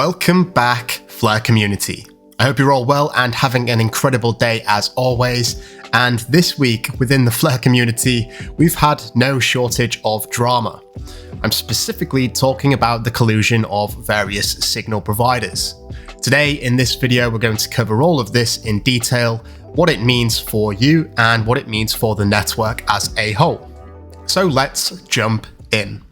Welcome back, Flare community. I hope you're all well and having an incredible day as always. And this week within the Flare community, we've had no shortage of drama. I'm specifically talking about the collusion of various signal providers. Today in this video, we're going to cover all of this in detail, what it means for you and what it means for the network as a whole. So let's jump in.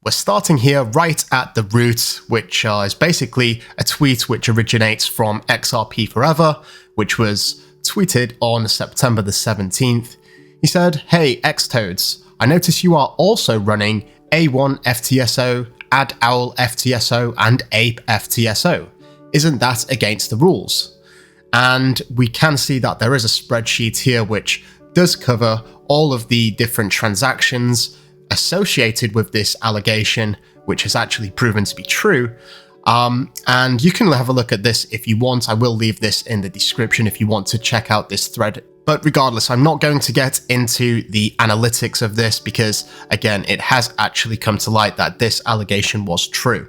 We're starting here right at the root, which is basically a tweet which originates from XRP Forever, which was tweeted on September the 17th. He said, "Hey XToads, I notice you are also running A1 FTSO, AdOwl FTSO, and Ape FTSO. Isn't that against the rules?" And we can see that there is a spreadsheet here which does cover all of the different transactions associated with this allegation, which has actually proven to be true. And you can have a look at this if you want. I will leave this in the description if you want to check out this thread. But regardless, I'm not going to get into the analytics of this because, again, it has actually come to light that this allegation was true.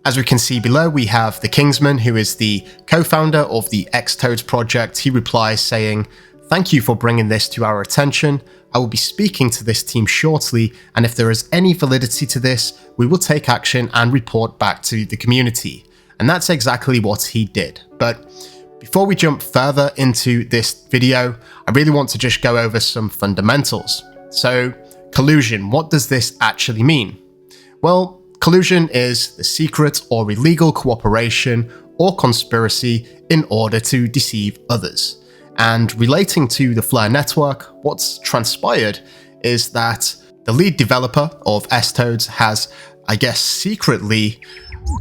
As we can see below, we have the Kingsman, who is the co-founder of the XToads project. He replies saying, "Thank you for bringing this to our attention. I will be speaking to this team shortly, and if there is any validity to this, we will take action and report back to the community." And that's exactly what he did. But before we jump further into this video, I really want to just go over some fundamentals. So, collusion, what does this actually mean? Well, collusion is the secret or illegal cooperation or conspiracy in order to deceive others. And relating to the Flare network, what's transpired is that the lead developer of XToads has, I guess, secretly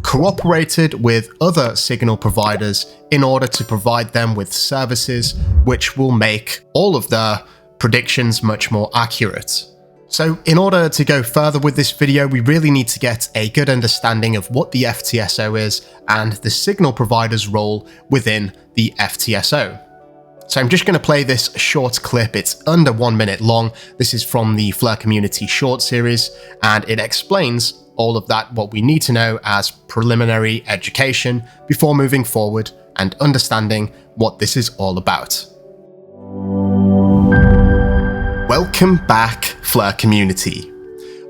cooperated with other signal providers in order to provide them with services which will make all of their predictions much more accurate. So in order to go further with this video, we really need to get a good understanding of what the FTSO is and the signal provider's role within the FTSO. So I'm just going to play this short clip. It's under 1 minute long. This is from the Flare Community Short series, and it explains all of that, what we need to know as preliminary education before moving forward and understanding what this is all about. Welcome back, Flare Community.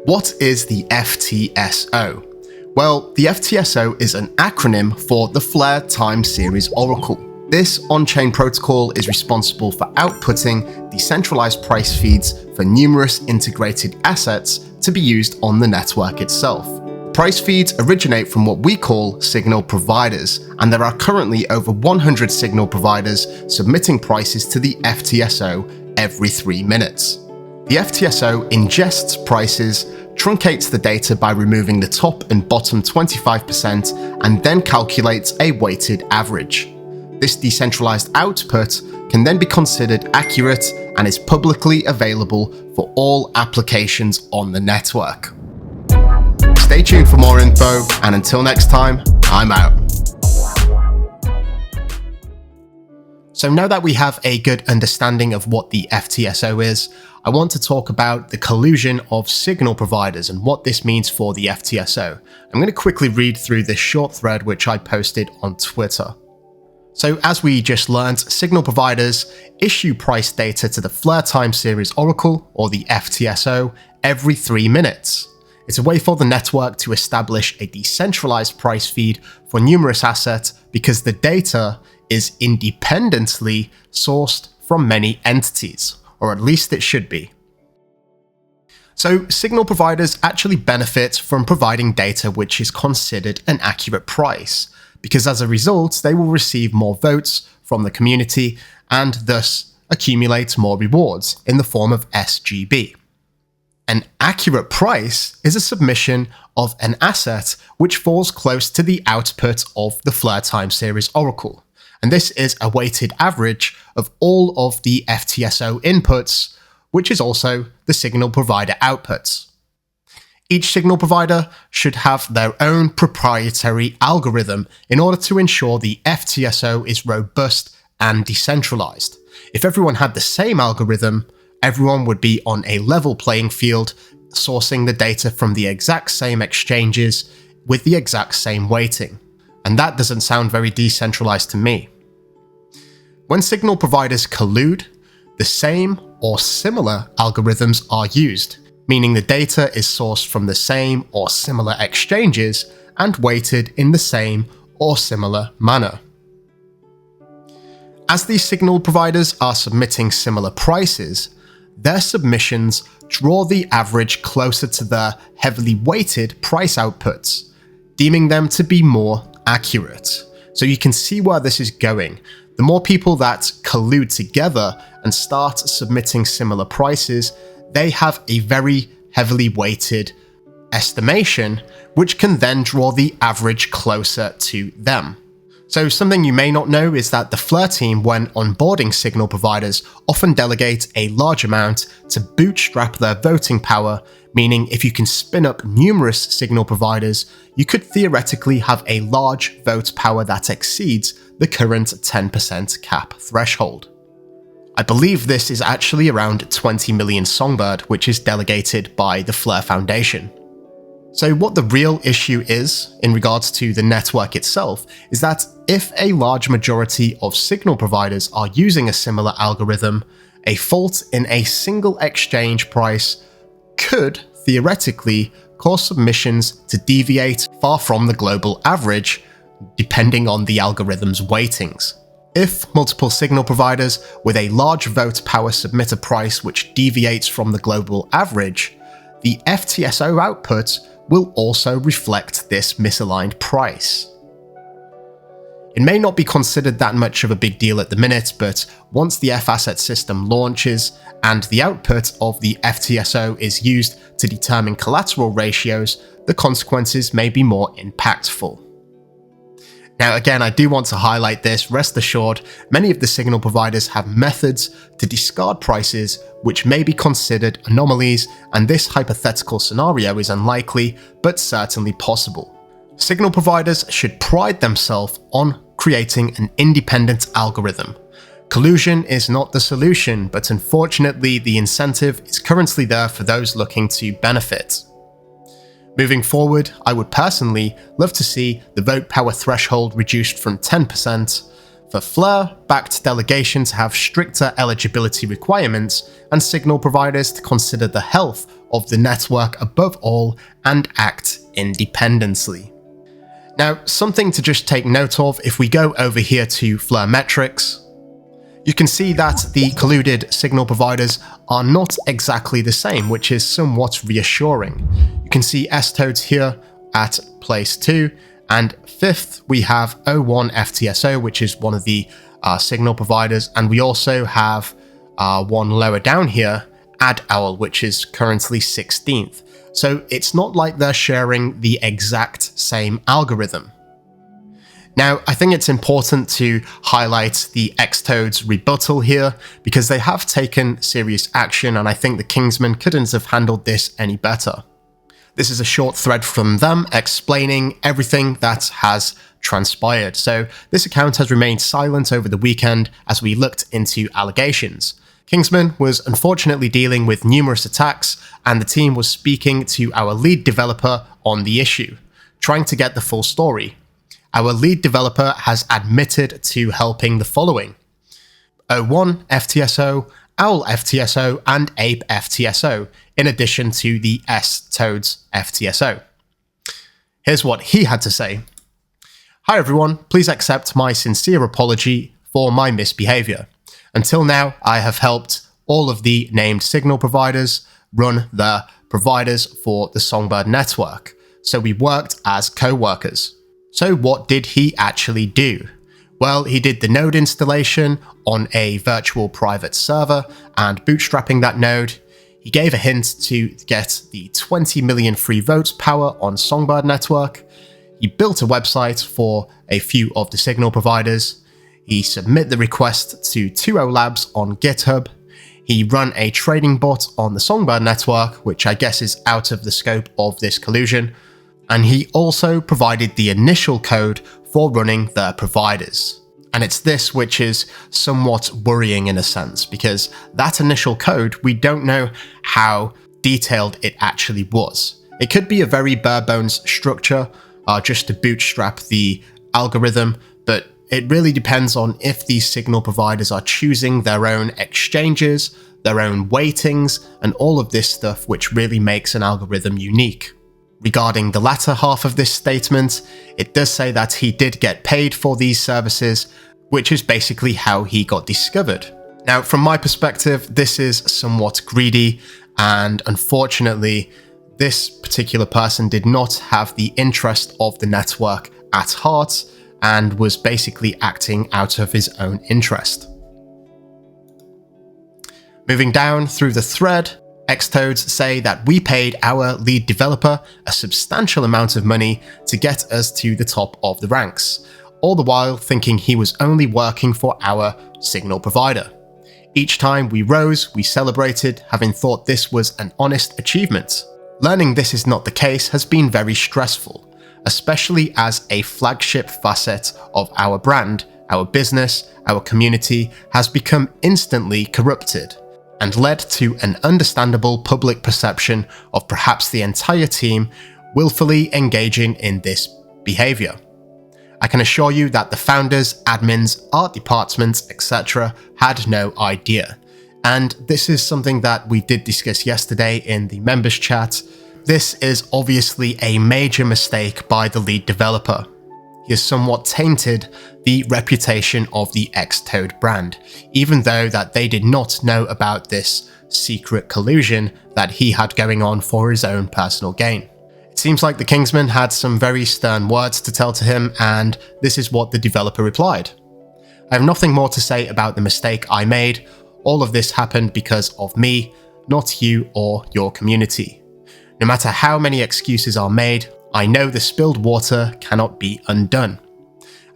What is the FTSO? Well, the FTSO is an acronym for the Flare Time Series Oracle. This on-chain protocol is responsible for outputting decentralized price feeds for numerous integrated assets to be used on the network itself. Price feeds originate from what we call signal providers, and there are currently over 100 signal providers submitting prices to the FTSO every 3 minutes. The FTSO ingests prices, truncates the data by removing the top and bottom 25%, and then calculates a weighted average. This decentralized output can then be considered accurate and is publicly available for all applications on the network. Stay tuned for more info, and until next time, I'm out. So now that we have a good understanding of what the FTSO is, I want to talk about the collusion of signal providers and what this means for the FTSO. I'm going to quickly read through this short thread which I posted on Twitter. So as we just learned, signal providers issue price data to the Flare Time Series Oracle, or the FTSO, every 3 minutes. It's a way for the network to establish a decentralized price feed for numerous assets because the data is independently sourced from many entities, or at least it should be. So signal providers actually benefit from providing data which is considered an accurate price, because as a result, they will receive more votes from the community and thus accumulate more rewards in the form of SGB. An accurate price is a submission of an asset which falls close to the output of the Flare Time Series Oracle. And this is a weighted average of all of the FTSO inputs, which is also the signal provider outputs. Each signal provider should have their own proprietary algorithm in order to ensure the FTSO is robust and decentralized. If everyone had the same algorithm, everyone would be on a level playing field, sourcing the data from the exact same exchanges with the exact same weighting. And that doesn't sound very decentralized to me. When signal providers collude, the same or similar algorithms are used, meaning the data is sourced from the same or similar exchanges and weighted in the same or similar manner. As these signal providers are submitting similar prices, their submissions draw the average closer to their heavily weighted price outputs, deeming them to be more accurate. So you can see where this is going. The more people that collude together and start submitting similar prices, they have a very heavily weighted estimation, which can then draw the average closer to them. So something you may not know is that the Flare team, when onboarding signal providers, often delegate a large amount to bootstrap their voting power, meaning if you can spin up numerous signal providers, you could theoretically have a large vote power that exceeds the current 10% cap threshold. I believe this is actually around 20 million Songbird, which is delegated by the Flare Foundation. So what the real issue is in regards to the network itself is that if a large majority of signal providers are using a similar algorithm, a fault in a single exchange price could theoretically cause submissions to deviate far from the global average, depending on the algorithm's weightings. If multiple signal providers with a large vote power submit a price which deviates from the global average, the FTSO output will also reflect this misaligned price. It may not be considered that much of a big deal at the minute, but once the F-Asset system launches and the output of the FTSO is used to determine collateral ratios, the consequences may be more impactful. Now again, I do want to highlight this. Rest assured, many of the signal providers have methods to discard prices which may be considered anomalies, and this hypothetical scenario is unlikely, but certainly possible. Signal providers should pride themselves on creating an independent algorithm. Collusion is not the solution, but unfortunately the incentive is currently there for those looking to benefit. Moving forward, I would personally love to see the vote power threshold reduced from 10%, for Flare-backed delegation to have stricter eligibility requirements, and signal providers to consider the health of the network above all and act independently. Now, something to just take note of, if we go over here to Flare metrics, you can see that the colluded signal providers are not exactly the same, which is somewhat reassuring. You can see XToads here at place 2, and 5th we have O1 FTSO, which is one of the signal providers, and we also have one lower down here, AdOwl, which is currently 16th. So it's not like they're sharing the exact same algorithm. Now, I think it's important to highlight the XToads Rebuttal here, because they have taken serious action, and I think the Kingsmen couldn't have handled this any better. This is a short thread from them explaining everything that has transpired. So this account has remained silent over the weekend as we looked into allegations. Kingsman was unfortunately dealing with numerous attacks, and the team was speaking to our lead developer on the issue, trying to get the full story. Our lead developer has admitted to helping the following: O1 FTSO, Owl FTSO, and Ape FTSO, in addition to the XToads FTSO. Here's what he had to say. Hi everyone, please accept my sincere apology for my misbehavior. Until now, I have helped all of the named signal providers run their providers for the Songbird network, so we worked as co-workers. So what did he actually do? Well, he did the node installation on a virtual private server and bootstrapping that node. He gave a hint to get the 20 million free votes power on Songbird network. He built a website for a few of the signal providers. He submitted the request to 2O Labs on GitHub. He ran a trading bot on the Songbird network, which I guess is out of the scope of this collusion. And he also provided the initial code for running their providers. And it's this which is somewhat worrying in a sense, because that initial code, we don't know how detailed it actually was. It could be a very bare bones structure, just to bootstrap the algorithm, but it really depends on if these signal providers are choosing their own exchanges, their own weightings, and all of this stuff which really makes an algorithm unique. Regarding the latter half of this statement, it does say that he did get paid for these services, which is basically how he got discovered. Now, from my perspective, this is somewhat greedy, and unfortunately, this particular person did not have the interest of the network at heart and was basically acting out of his own interest. Moving down through the thread, XToads say that we paid our lead developer a substantial amount of money to get us to the top of the ranks, all the while thinking he was only working for our signal provider. Each time we rose, we celebrated, having thought this was an honest achievement. Learning this is not the case has been very stressful, especially as a flagship facet of our brand, our business, our community has become instantly corrupted and led to an understandable public perception of perhaps the entire team willfully engaging in this behavior. I can assure you that the founders, admins, art departments, etc. had no idea. And this is something that we did discuss yesterday in the members chat. This is obviously a major mistake by the lead developer. He has somewhat tainted the reputation of the XToad brand, even though that they did not know about this secret collusion that he had going on for his own personal gain. It seems like the Kingsman had some very stern words to tell to him, and this is what the developer replied. I have nothing more to say about the mistake I made. All of this happened because of me, not you or your community. No matter how many excuses are made, I know the spilled water cannot be undone.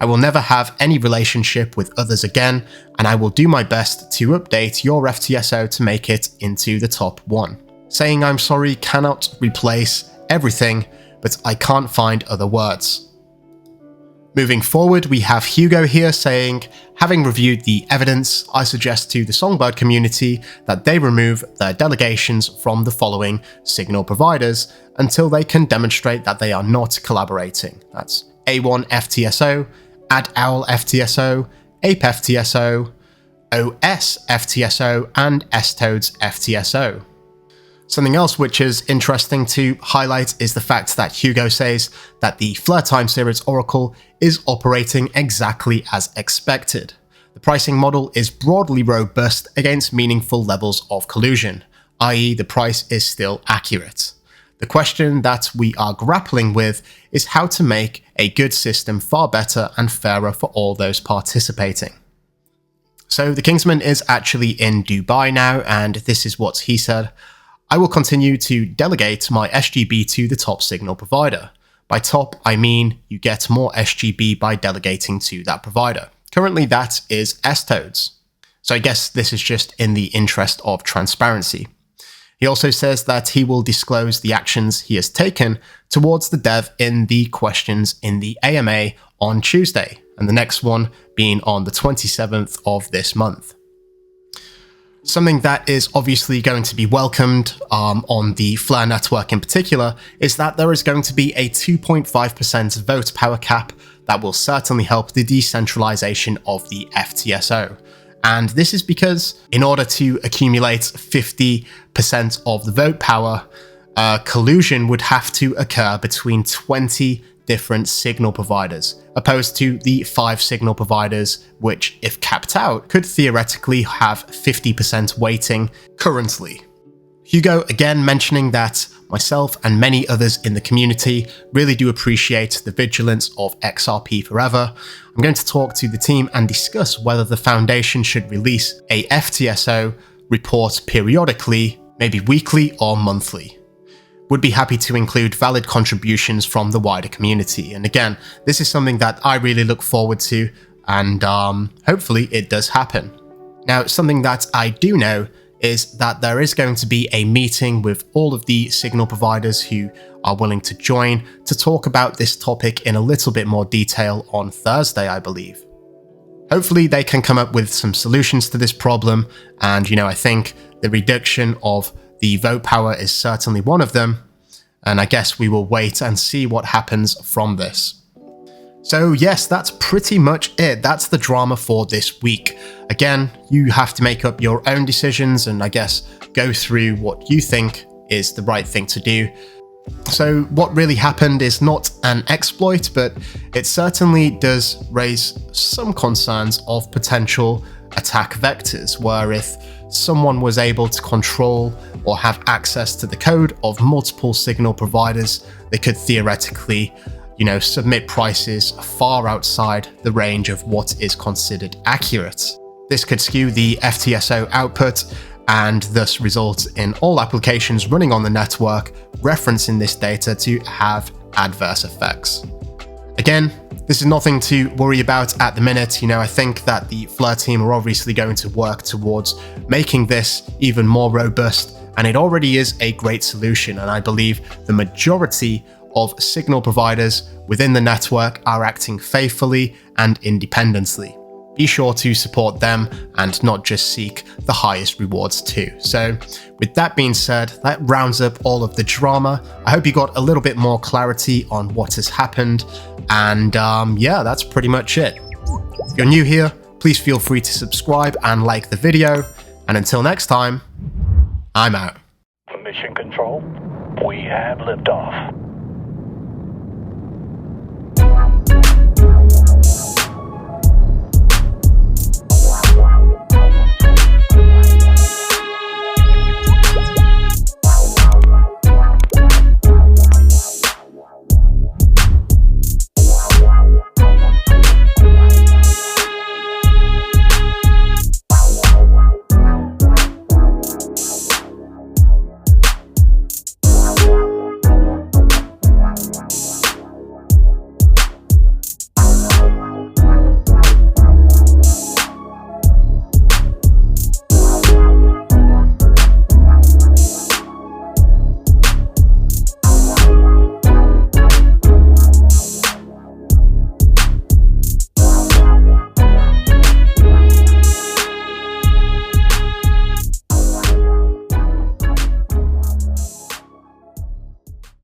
I will never have any relationship with others again, and I will do my best to update your FTSO to make it into the top 1. Saying I'm sorry cannot replace everything, but I can't find other words. Moving forward, we have Hugo here saying, having reviewed the evidence, I suggest to the Songbird community that they remove their delegations from the following signal providers until they can demonstrate that they are not collaborating. That's A1 FTSO, AdOwl FTSO, Ape FTSO, OS FTSO, and XToads FTSO. Something else which is interesting to highlight is the fact that Hugo says that the Flare Time Series Oracle is operating exactly as expected. The pricing model is broadly robust against meaningful levels of collusion, i.e. the price is still accurate. The question that we are grappling with is how to make a good system far better and fairer for all those participating. So the Kingsman is actually in Dubai now, and this is what he said. I will continue to delegate my SGB to the top signal provider. By top, I mean you get more SGB by delegating to that provider. Currently, that is XToads. So I guess this is just in the interest of transparency. He also says that he will disclose the actions he has taken towards the dev in the questions in the AMA on Tuesday, and the next one being on the 27th of this month. Something that is obviously going to be welcomed on the Flare network in particular is that there is going to be a 2.5% vote power cap that will certainly help the decentralization of the FTSO. And this is because in order to accumulate 50% of the vote power, collusion would have to occur between 20 different signal providers, opposed to the 5 signal providers, which, if capped out, could theoretically have 50% weighting currently. Hugo again mentioning that myself and many others in the community really do appreciate the vigilance of XRP Forever. I'm going to talk to the team and discuss whether the foundation should release a FTSO report periodically, maybe weekly or monthly. Would be happy to include valid contributions from the wider community. And again, this is something that I really look forward to, and hopefully it does happen. Now, something that I do know is that there is going to be a meeting with all of the signal providers who are willing to join to talk about this topic in a little bit more detail on Thursday, I believe. Hopefully they can come up with some solutions to this problem, and I think the reduction of the vote power is certainly one of them, and I guess we will wait and see what happens from this. So yes, that's pretty much it. That's the drama for this week. Again, you have to make up your own decisions and I guess go through what you think is the right thing to do. So what really happened is not an exploit, but it certainly does raise some concerns of potential attack vectors, where if someone was able to control or have access to the code of multiple signal providers, they could theoretically submit prices far outside the range of what is considered accurate. This could skew the FTSO output and thus result in all applications running on the network referencing this data to have adverse effects. Again, this is nothing to worry about at the minute. I think that the Flare team are obviously going to work towards making this even more robust, and it already is a great solution, and I believe the majority of signal providers within the network are acting faithfully and independently. Be sure to support them and not just seek the highest rewards too. So with that being said, that rounds up all of the drama. I hope you got a little bit more clarity on what has happened, and yeah, that's pretty much it. If you're new here, please feel free to subscribe and like the video, and until next time, I'm out. Mission Control, we have liftoff.